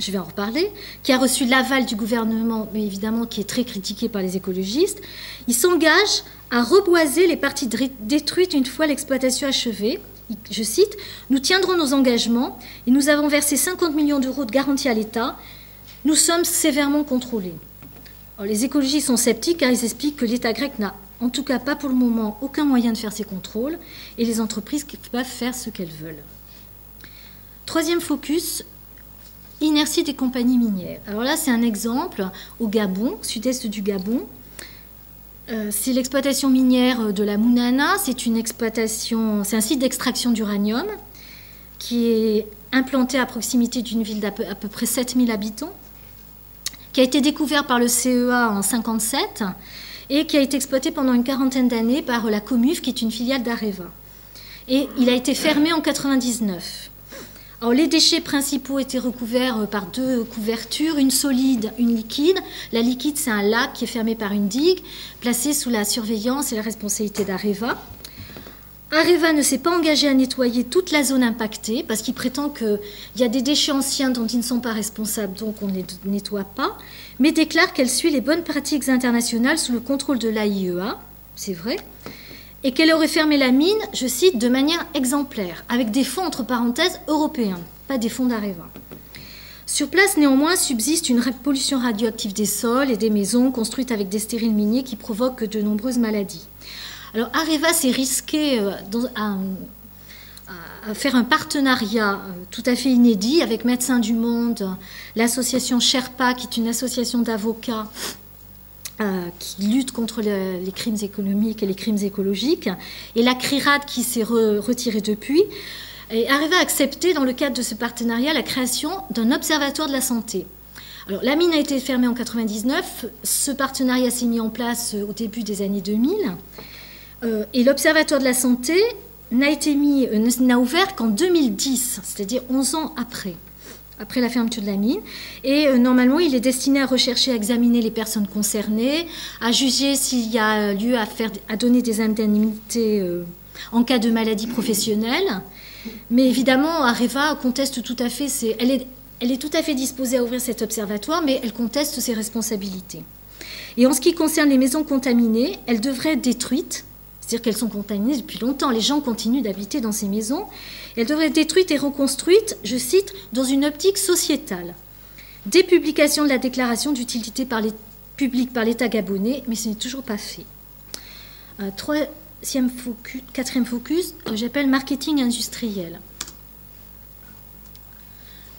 je vais en reparler, qui a reçu l'aval du gouvernement, mais évidemment qui est très critiqué par les écologistes, ils s'engagent à reboiser les parties détruites une fois l'exploitation achevée. Je cite, « Nous tiendrons nos engagements et nous avons versé 50 millions d'euros de garantie à l'État. Nous sommes sévèrement contrôlés. » Les écologistes sont sceptiques car ils expliquent que l'État grec n'a en tout cas pas pour le moment aucun moyen de faire ces contrôles et les entreprises peuvent faire ce qu'elles veulent. Troisième focus, inertie des compagnies minières. Alors là, c'est un exemple au Gabon, sud-est du Gabon. C'est l'exploitation minière de la Mounana. C'est un site d'extraction d'uranium qui est implanté à proximité d'une ville d'à peu près 7000 habitants, qui a été découvert par le CEA en 1957 et qui a été exploité pendant une quarantaine d'années par la Comuf, qui est une filiale d'Areva. Et il a été fermé en 1999. Alors, les déchets principaux étaient recouverts par deux couvertures, une solide, une liquide. La liquide, c'est un lac qui est fermé par une digue, placé sous la surveillance et la responsabilité d'Areva. Areva ne s'est pas engagé à nettoyer toute la zone impactée, parce qu'il prétend qu'il y a des déchets anciens dont ils ne sont pas responsables, donc on ne les nettoie pas, mais déclare qu'elle suit les bonnes pratiques internationales sous le contrôle de l'AIEA, c'est vrai, et qu'elle aurait fermé la mine, je cite, de manière exemplaire, avec des fonds entre parenthèses européens, pas des fonds d'Areva. Sur place, néanmoins, subsiste une pollution radioactive des sols et des maisons construites avec des stériles miniers qui provoquent de nombreuses maladies. Alors Areva s'est risqué à faire un partenariat tout à fait inédit avec Médecins du Monde, l'association Sherpa, qui est une association d'avocats qui lutte contre les crimes économiques et les crimes écologiques, et la CRIRAD qui s'est retirée depuis. Et Areva a accepté, dans le cadre de ce partenariat, la création d'un observatoire de la santé. Alors, la mine a été fermée en 1999, ce partenariat s'est mis en place au début des années 2000, et l'observatoire de la santé n'a ouvert qu'en 2010, c'est-à-dire 11 ans après la fermeture de la mine. Et normalement, il est destiné à rechercher, à examiner les personnes concernées, à juger s'il y a lieu à donner des indemnités en cas de maladie professionnelle. Mais évidemment, Areva conteste tout à fait, elle est tout à fait disposée à ouvrir cet observatoire, mais elle conteste ses responsabilités. Et en ce qui concerne les maisons contaminées, elles devraient être détruites, c'est-à-dire qu'elles sont contaminées depuis longtemps, les gens continuent d'habiter dans ces maisons. Elles devraient être détruites et reconstruites, je cite, dans une optique sociétale. Des publications de la déclaration d'utilité publique par l'État gabonais, mais ce n'est toujours pas fait. Quatrième focus, j'appelle marketing industriel.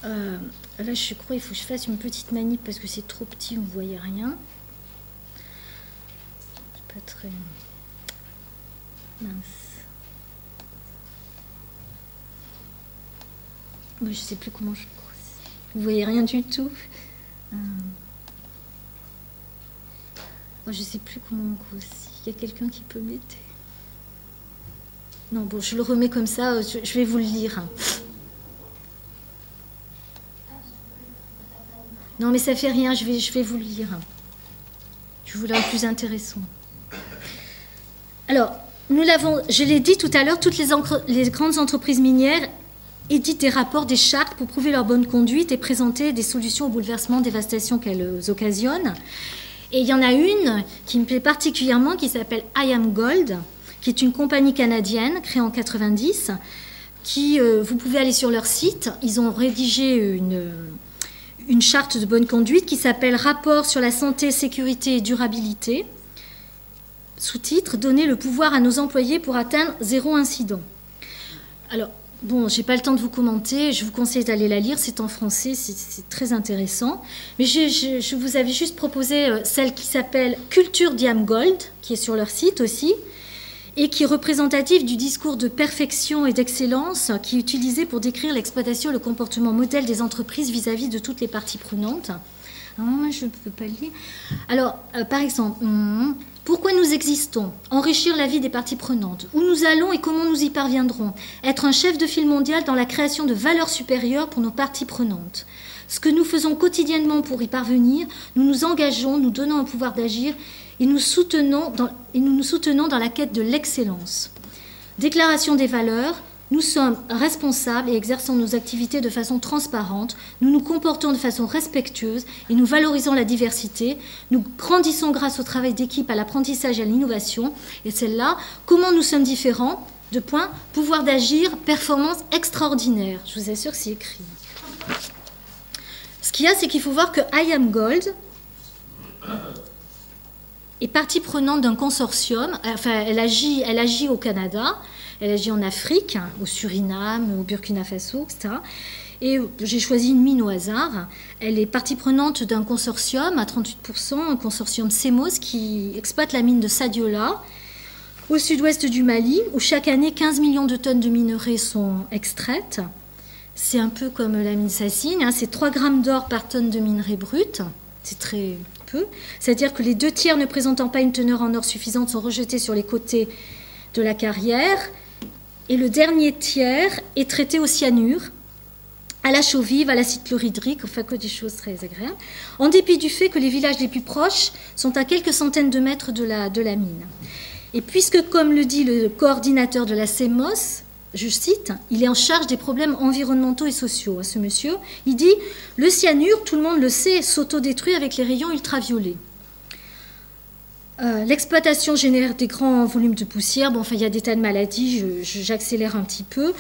Là, je crois qu'il faut que je fasse une petite manip parce que c'est trop petit, vous ne voyez rien. C'est pas très... mince. Moi, je ne sais plus comment je grossis. Vous voyez rien du tout. Moi, je ne sais plus comment on grossit. Il y a quelqu'un qui peut m'aider. Non, bon, je le remets comme ça. Je vais vous le lire. Non, mais ça fait rien, je vais vous le lire. Je vous le rends plus intéressant. Alors, je l'ai dit tout à l'heure, toutes les grandes entreprises minières éditent des rapports, des chartes pour prouver leur bonne conduite et présenter des solutions aux bouleversements, dévastations qu'elles occasionnent. Et il y en a une qui me plaît particulièrement, qui s'appelle IAMGOLD, qui est une compagnie canadienne créée en 90, qui, vous pouvez aller sur leur site, ils ont rédigé une charte de bonne conduite qui s'appelle « Rapport sur la santé, sécurité et durabilité ». Sous-titre « Donner le pouvoir à nos employés pour atteindre zéro incident ». Alors, bon, je n'ai pas le temps de vous commenter, je vous conseille d'aller la lire, c'est en français, c'est très intéressant. Mais je vous avais juste proposé celle qui s'appelle « Culture d'IAMGOLD », qui est sur leur site aussi, et qui est représentative du discours de perfection et d'excellence qui est utilisé pour décrire l'exploitation et le comportement modèle des entreprises vis-à-vis de toutes les parties prenantes. Je ne peux pas le lire. Alors, par exemple, pourquoi nous existons? Enrichir la vie des parties prenantes. Où nous allons et comment nous y parviendrons? Être un chef de file mondial dans la création de valeurs supérieures pour nos parties prenantes. Ce que nous faisons quotidiennement pour y parvenir, nous nous engageons, nous donnons un pouvoir d'agir et nous nous soutenons dans la quête de l'excellence. Déclaration des valeurs, nous sommes responsables et exerçons nos activités de façon transparente, nous nous comportons de façon respectueuse et nous valorisons la diversité, nous grandissons grâce au travail d'équipe, à l'apprentissage et à l'innovation. Et celle-là, comment nous sommes différents? Deux points, pouvoir d'agir, performance extraordinaire. Je vous assure que c'est écrit. Ce qu'il y a, c'est qu'il faut voir que IAMGOLD est partie prenante d'un consortium. Enfin, elle agit au Canada, elle agit en Afrique, au Suriname, au Burkina Faso, etc. Et j'ai choisi une mine au hasard. Elle est partie prenante d'un consortium à 38%, un consortium CEMOS qui exploite la mine de Sadiola, au sud-ouest du Mali, où chaque année 15 millions de tonnes de minerais sont extraites. C'est un peu comme la mine Sassine, c'est 3 grammes d'or par tonne de minerai brut. C'est très peu. C'est-à-dire que les 2 tiers ne présentant pas une teneur en or suffisante sont rejetés sur les côtés de la carrière. Et le dernier tiers est traité au cyanure, à la chaux vive, à l'acide chlorhydrique, enfin que des choses très agréables, en dépit du fait que les villages les plus proches sont à quelques centaines de mètres de la mine. Et puisque, comme le dit le coordinateur de la CEMOS, je cite, il est en charge des problèmes environnementaux et sociaux, ce monsieur, il dit « Le cyanure, tout le monde le sait, s'autodétruit avec les rayons ultraviolets. L'exploitation génère des grands volumes de poussière. Bon, enfin, il y a des tas de maladies, j'accélère un petit peu.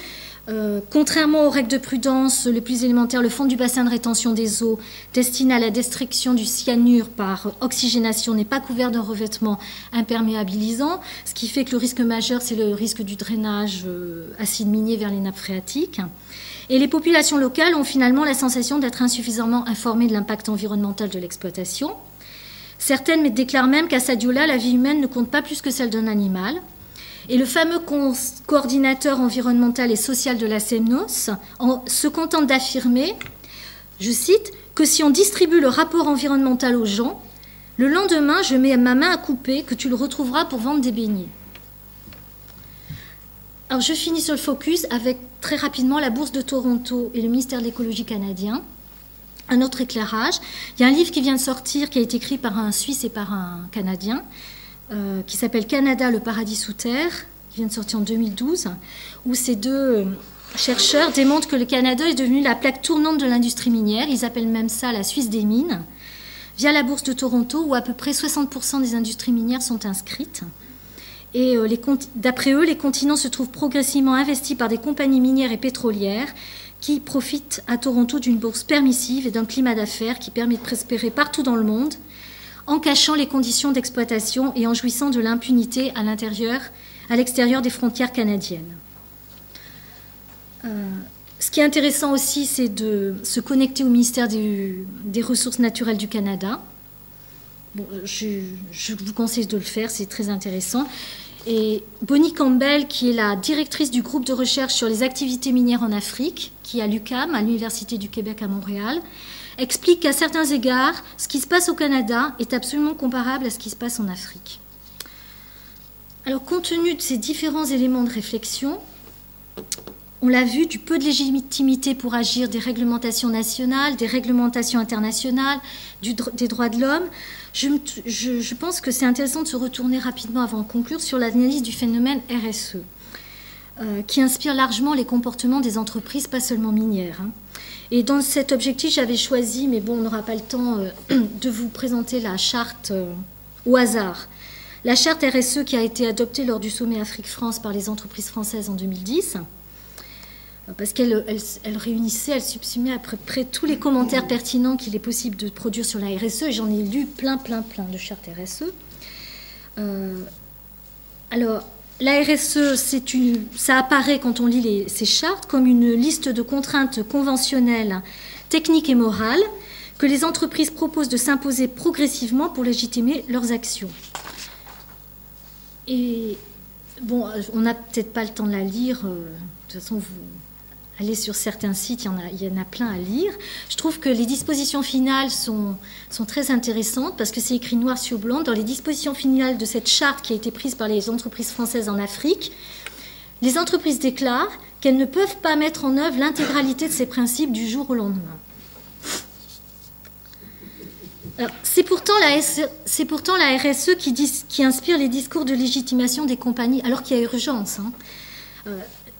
Contrairement aux règles de prudence les plus élémentaires, le fond du bassin de rétention des eaux destiné à la destruction du cyanure par oxygénation n'est pas couvert d'un revêtement imperméabilisant, ce qui fait que le risque majeur, c'est le risque du drainage acide minier vers les nappes phréatiques. Et les populations locales ont finalement la sensation d'être insuffisamment informées de l'impact environnemental de l'exploitation. Certaines déclarent même qu'à Sadiola, la vie humaine ne compte pas plus que celle d'un animal. Et le fameux coordinateur environnemental et social de la CEMOS se contente d'affirmer, je cite, que si on distribue le rapport environnemental aux gens, le lendemain, je mets ma main à couper que tu le retrouveras pour vendre des beignets. Alors je finis sur le focus avec très rapidement la Bourse de Toronto et le ministère de l'écologie canadien. Un autre éclairage. Il y a un livre qui vient de sortir, qui a été écrit par un Suisse et par un Canadien, qui s'appelle « Canada, le paradis sous terre », qui vient de sortir en 2012, où ces 2 chercheurs démontrent que le Canada est devenu la plaque tournante de l'industrie minière. Ils appellent même ça la Suisse des mines, via la Bourse de Toronto, où à peu près 60% des industries minières sont inscrites. Et d'après eux, les continents se trouvent progressivement investis par des compagnies minières et pétrolières qui profitent à Toronto d'une bourse permissive et d'un climat d'affaires qui permet de prospérer partout dans le monde, en cachant les conditions d'exploitation et en jouissant de l'impunité à l'extérieur des frontières canadiennes. Ce qui est intéressant aussi, c'est de se connecter au ministère des Ressources naturelles du Canada. Bon, je vous conseille de le faire, c'est très intéressant. Et Bonnie Campbell, qui est la directrice du groupe de recherche sur les activités minières en Afrique, qui est à l'UQAM, à l'Université du Québec à Montréal, explique qu'à certains égards, ce qui se passe au Canada est absolument comparable à ce qui se passe en Afrique. Alors, compte tenu de ces différents éléments de réflexion, on l'a vu, du peu de légitimité pour agir des réglementations nationales, des réglementations internationales, des droits de l'homme. Je pense que c'est intéressant de se retourner rapidement avant de conclure sur l'analyse du phénomène RSE, qui inspire largement les comportements des entreprises, pas seulement minières. Et dans cet objectif, j'avais choisi, mais bon, on n'aura pas le temps de vous présenter la charte au hasard. La charte RSE qui a été adoptée lors du sommet Afrique-France par les entreprises françaises en 2010, parce qu'elle réunissait, elle subsumait à peu près tous les commentaires pertinents qu'il est possible de produire sur la RSE, et j'en ai lu plein de chartes RSE. Alors, la RSE, ça apparaît quand on lit ces chartes comme une liste de contraintes conventionnelles, techniques et morales que les entreprises proposent de s'imposer progressivement pour légitimer leurs actions. Et bon, on n'a peut-être pas le temps de la lire, de toute façon, vous allez sur certains sites, il y en a plein à lire. Je trouve que les dispositions finales sont très intéressantes parce que c'est écrit noir sur blanc. Dans les dispositions finales de cette charte qui a été prise par les entreprises françaises en Afrique, les entreprises déclarent qu'elles ne peuvent pas mettre en œuvre l'intégralité de ces principes du jour au lendemain. C'est pourtant la RSE qui inspire les discours de légitimation des compagnies, alors qu'il y a urgence,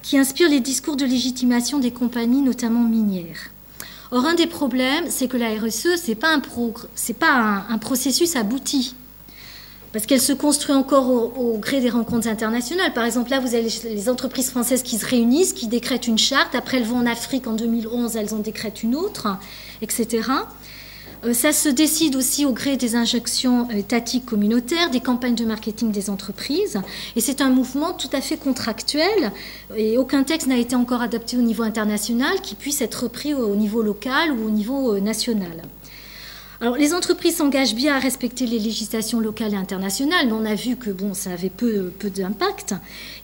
qui inspire les discours de légitimation des compagnies, notamment minières. Or, un des problèmes, c'est que la RSE, ce n'est pas un processus abouti, parce qu'elle se construit encore au gré des rencontres internationales. Par exemple, là, vous avez les entreprises françaises qui se réunissent, qui décrètent une charte, après elles vont en Afrique en 2011, elles en décrètent une autre, etc. Ça se décide aussi au gré des injonctions étatiques communautaires, des campagnes de marketing des entreprises. Et c'est un mouvement tout à fait contractuel. Et aucun texte n'a été encore adapté au niveau international qui puisse être repris au niveau local ou au niveau national. Alors, les entreprises s'engagent bien à respecter les législations locales et internationales, mais on a vu que bon, ça avait peu d'impact.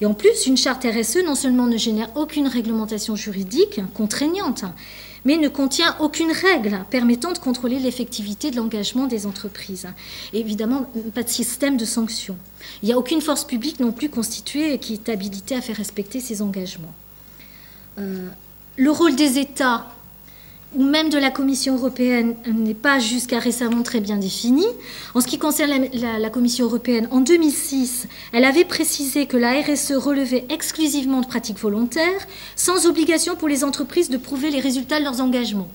Et en plus, une charte RSE non seulement ne génère aucune réglementation juridique contraignante, mais ne contient aucune règle permettant de contrôler l'effectivité de l'engagement des entreprises. Et évidemment, pas de système de sanctions. Il n'y a aucune force publique non plus constituée qui est habilitée à faire respecter ces engagements. Le rôle des États ou même de la Commission européenne n'est pas jusqu'à récemment très bien défini. En ce qui concerne la Commission européenne, en 2006, elle avait précisé que la RSE relevait exclusivement de pratiques volontaires, sans obligation pour les entreprises de prouver les résultats de leurs engagements.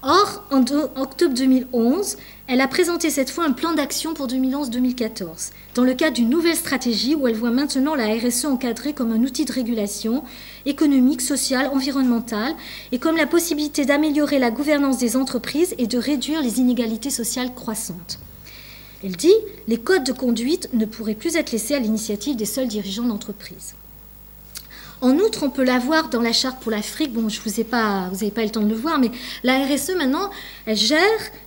Or, en octobre 2011, elle a présenté cette fois un plan d'action pour 2011-2014, dans le cadre d'une nouvelle stratégie où elle voit maintenant la RSE encadrée comme un outil de régulation économique, sociale, environnementale, et comme la possibilité d'améliorer la gouvernance des entreprises et de réduire les inégalités sociales croissantes. Elle dit « Les codes de conduite ne pourraient plus être laissés à l'initiative des seuls dirigeants d'entreprise ». En outre, on peut la voir dans la charte pour l'Afrique. Bon, vous n'avez pas eu le temps de le voir, mais la RSE, maintenant, elle gère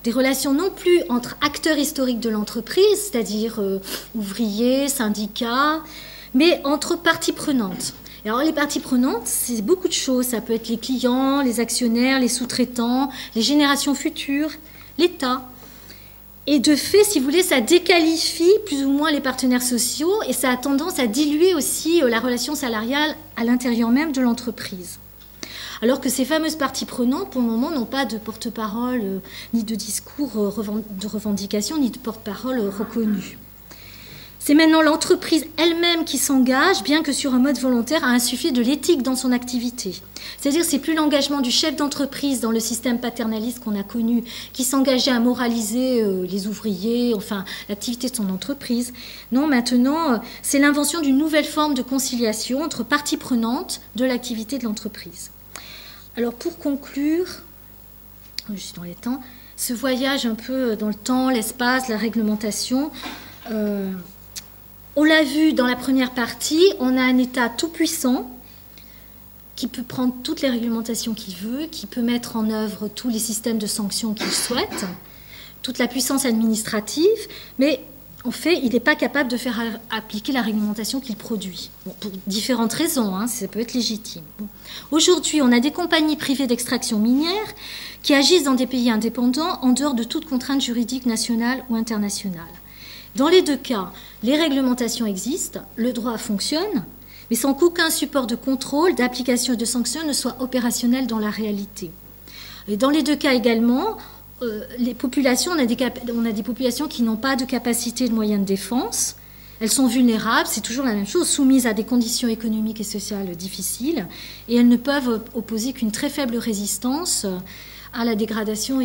des relations non plus entre acteurs historiques de l'entreprise, c'est-à-dire ouvriers, syndicats, mais entre parties prenantes. Et alors, les parties prenantes, c'est beaucoup de choses. Ça peut être les clients, les actionnaires, les sous-traitants, les générations futures, l'État. Et de fait, si vous voulez, ça déqualifie plus ou moins les partenaires sociaux et ça a tendance à diluer aussi la relation salariale à l'intérieur même de l'entreprise. Alors que ces fameuses parties prenantes, pour le moment, n'ont pas de porte-parole, ni de discours de revendication, ni de porte-parole reconnu. C'est maintenant l'entreprise elle-même qui s'engage, bien que sur un mode volontaire, à insuffler de l'éthique dans son activité. C'est-à-dire que ce n'est plus l'engagement du chef d'entreprise dans le système paternaliste qu'on a connu, qui s'engageait à moraliser les ouvriers, enfin l'activité de son entreprise. Non, maintenant, c'est l'invention d'une nouvelle forme de conciliation entre parties prenantes de l'activité de l'entreprise. Alors pour conclure, je suis dans les temps, ce voyage un peu dans le temps, l'espace, la réglementation, on l'a vu dans la première partie, on a un État tout-puissant qui peut prendre toutes les réglementations qu'il veut, qui peut mettre en œuvre tous les systèmes de sanctions qu'il souhaite, toute la puissance administrative, mais en fait, il n'est pas capable de faire appliquer la réglementation qu'il produit. Bon, pour différentes raisons, ça peut être légitime. Bon. Aujourd'hui, on a des compagnies privées d'extraction minière qui agissent dans des pays indépendants en dehors de toute contrainte juridique nationale ou internationale. Dans les deux cas, les réglementations existent, le droit fonctionne, mais sans qu'aucun support de contrôle, d'application et de sanction ne soit opérationnel dans la réalité. Et dans les deux cas également, les populations, on a des populations qui n'ont pas de capacité de moyens de défense. Elles sont vulnérables, c'est toujours la même chose, soumises à des conditions économiques et sociales difficiles, et elles ne peuvent opposer qu'une très faible résistance à la dégradation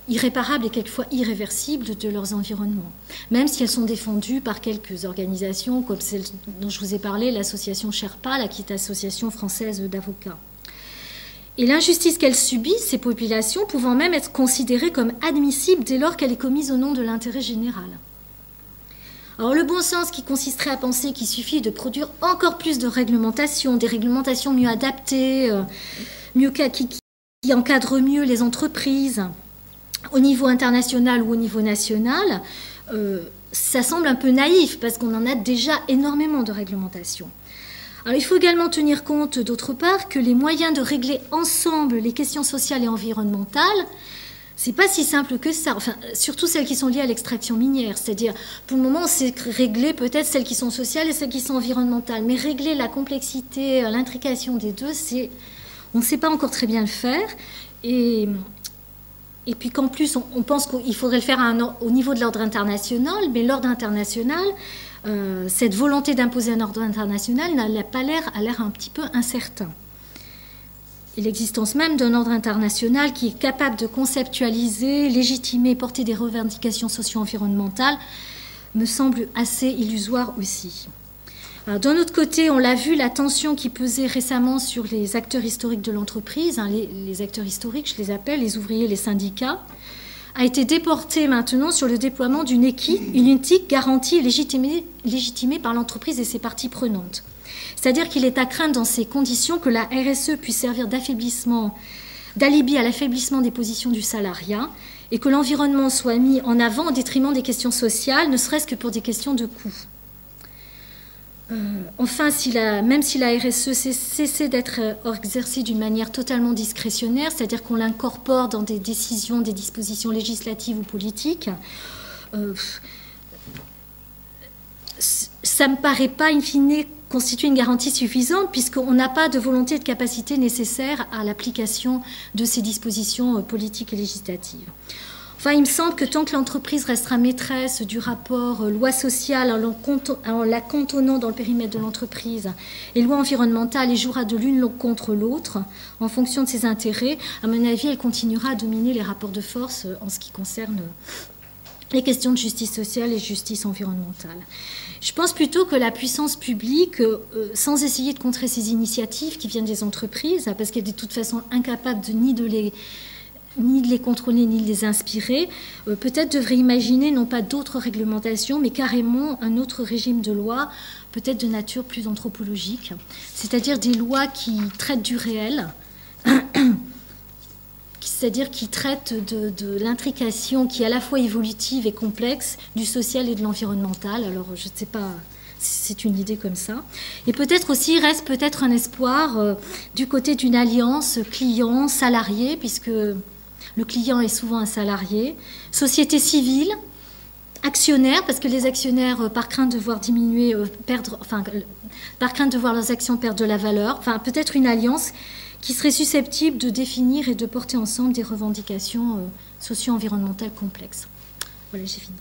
irréparable et quelquefois irréversible de leurs environnements, même si elles sont défendues par quelques organisations comme celle dont je vous ai parlé, l'association Sherpa, qui est l'association française d'avocats. Et l'injustice qu'elles subissent, ces populations, pouvant même être considérées comme admissibles dès lors qu'elle est commise au nom de l'intérêt général. Alors le bon sens qui consisterait à penser qu'il suffit de produire encore plus de réglementations, des réglementations mieux adaptées, qui encadrent mieux les entreprises au niveau international ou au niveau national, ça semble un peu naïf parce qu'on en a déjà énormément de réglementations. Alors, il faut également tenir compte, d'autre part, que les moyens de régler ensemble les questions sociales et environnementales, c'est pas si simple que ça, enfin, surtout celles qui sont liées à l'extraction minière. C'est-à-dire, pour le moment, on sait régler peut-être celles qui sont sociales et celles qui sont environnementales, mais régler la complexité, l'intrication des deux, on ne sait pas encore très bien le faire. Et puis qu'en plus, on pense qu'il faudrait le faire au niveau de l'ordre international, mais l'ordre international, cette volonté d'imposer un ordre international n'a pas l'air un petit peu incertain. Et l'existence même d'un ordre international qui est capable de conceptualiser, légitimer, porter des revendications socio-environnementales me semble assez illusoire aussi. D'un autre côté, on l'a vu, la tension qui pesait récemment sur les acteurs historiques de l'entreprise, les acteurs historiques, je les appelle, les ouvriers, les syndicats, a été déportée maintenant sur le déploiement d'une éthique garantie et légitimée par l'entreprise et ses parties prenantes. C'est-à-dire qu'il est à craindre dans ces conditions que la RSE puisse servir d'alibi à l'affaiblissement des positions du salariat et que l'environnement soit mis en avant au détriment des questions sociales, ne serait-ce que pour des questions de coût. Enfin, même si la RSE cessait d'être exercée d'une manière totalement discrétionnaire, c'est-à-dire qu'on l'incorpore dans des décisions, des dispositions législatives ou politiques, ça ne me paraît pas, in fine, constituer une garantie suffisante puisqu'on n'a pas de volonté et de capacité nécessaire à l'application de ces dispositions politiques et législatives. Enfin, il me semble que tant que l'entreprise restera maîtresse du rapport loi sociale en la cantonnant dans le périmètre de l'entreprise et loi environnementale et jouera de l'une contre l'autre en fonction de ses intérêts, à mon avis, elle continuera à dominer les rapports de force en ce qui concerne les questions de justice sociale et justice environnementale. Je pense plutôt que la puissance publique, sans essayer de contrer ces initiatives qui viennent des entreprises, parce qu'elle est de toute façon incapable ni de les contrôler, ni de les inspirer, peut-être devrait imaginer non pas d'autres réglementations, mais carrément un autre régime de loi, peut-être de nature plus anthropologique, c'est-à-dire des lois qui traitent du réel, c'est-à-dire qui traitent de l'intrication qui est à la fois évolutive et complexe du social et de l'environnemental. Alors, je ne sais pas, c'est une idée comme ça. Et peut-être aussi, il reste peut-être un espoir du côté d'une alliance client-salarié, puisque le client est souvent un salarié, société civile, actionnaires, parce que les actionnaires, par crainte de voir par crainte de voir leurs actions perdre de la valeur, enfin peut-être une alliance qui serait susceptible de définir et de porter ensemble des revendications socio-environnementales complexes. Voilà, j'ai fini.